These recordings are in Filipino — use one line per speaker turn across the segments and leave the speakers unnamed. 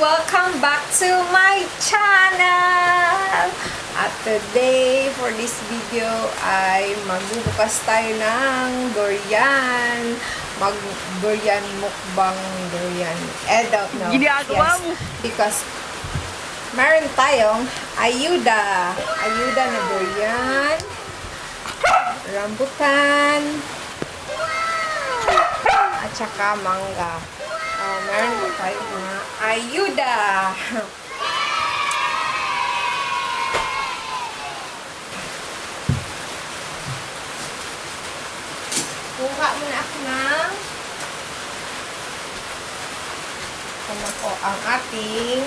Welcome back to my channel! At today, for this video, ay magbubukas tayo ng durian. Durian mukbang, durian.
Ginagawa mo.
Because meron tayong ayuda. Ayuda na durian. Rambutan. At saka mangga. Meron po tayo mga ayuda. Kuha muna ako ng ano po, ang ating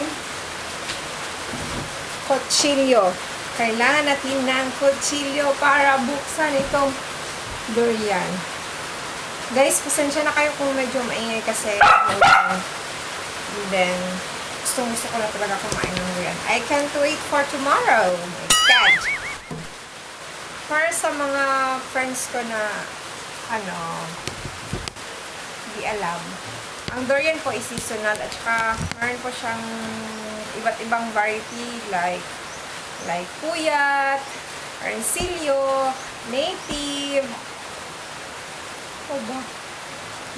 kutsilyo. Kailangan natin ng kutsilyo para buksan itong durian. Guys, pasensya na kayo kung medyo maingay kasi and then gusto ko na talaga kumain ng durian. I can't wait for tomorrow. Oh my God! Para sa mga friends ko na hindi alam. Ang durian po is seasonal at saka meron po siyang iba't ibang variety like puyat, arancillo, native.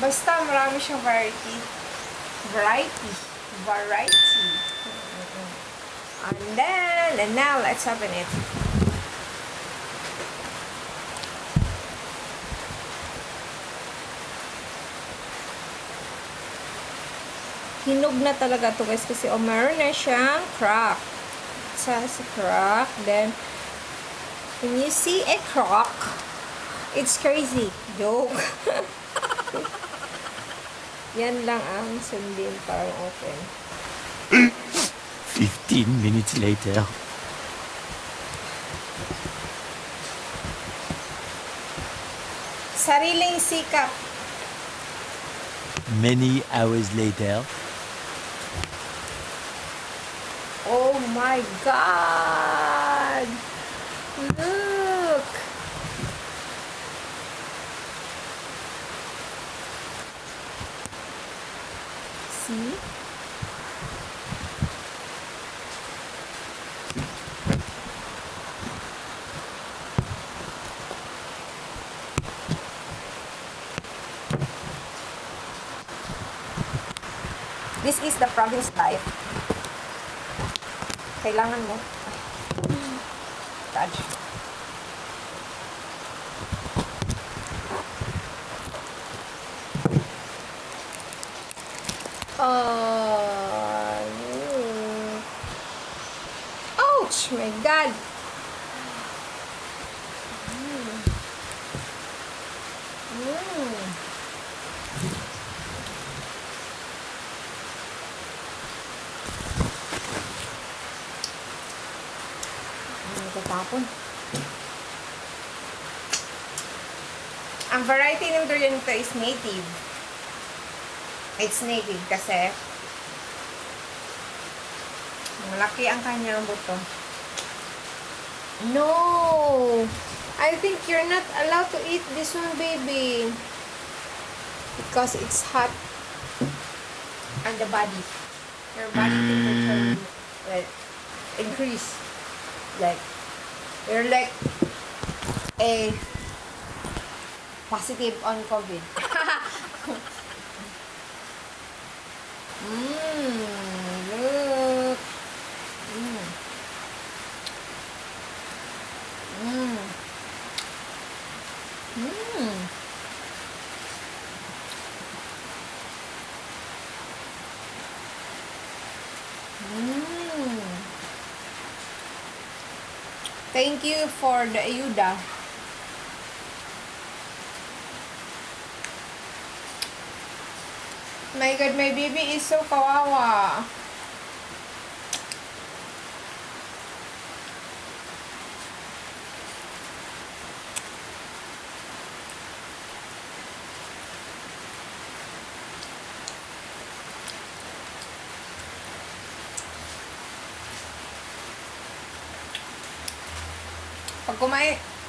Basta marami siyang variety. And now let's open it. Hinog na talaga to guys kasi meron na siyang crack. Sa crack, then when you see a crack, it's crazy. Joke. Yan lang ang sundin para open.
15 minutes later.
Sariling sikap.
Many hours later.
Oh my God! Look! See? This is the province life. Kailangan mo. God. Ouch! My God! Tapon. Ang variety ng durian nito is native. It's native kasi malaki ang kanyang buto. No! I think you're not allowed to eat this one, baby. Because it's hot on the body. Your body temperature will increase. You're like a positive on COVID. Look. Thank you for the ayuda. My God, my baby is so kawawa.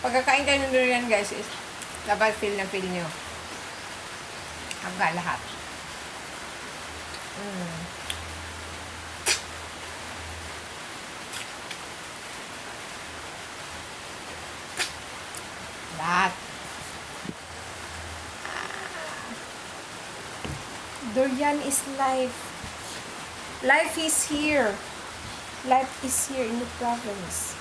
Pagkakain kayo ng durian guys, is dapat feel nyo. Hanggang lahat. Durian is life. Life is here. Life is here in the province.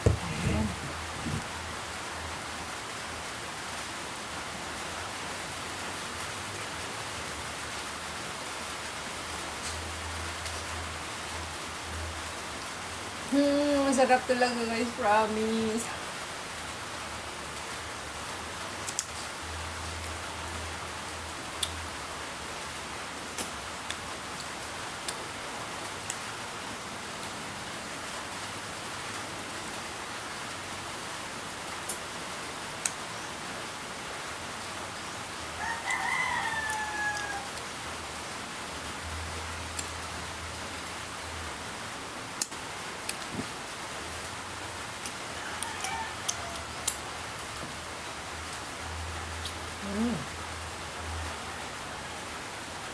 Ayan. Masarap talaga guys, promise.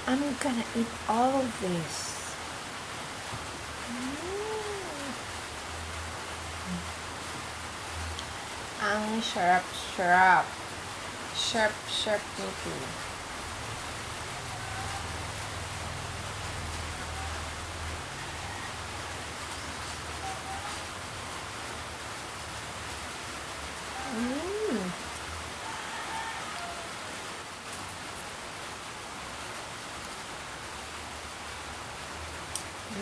I'm gonna eat all of this. Ang sarap-sarap. Sharp nito.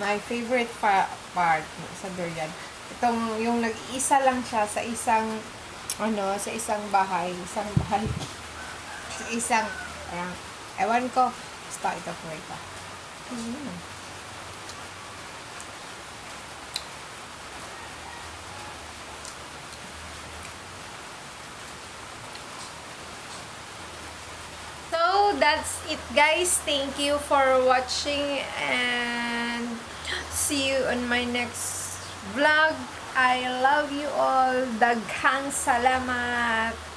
My favorite part sa durian. Itong yung nag-iisa lang siya sa isang sa isang bahay, sa isang ewan ko, basta ito po ito. So, that's it guys. Thank you for watching and see you on my next vlog. I love you all. Daghang salamat.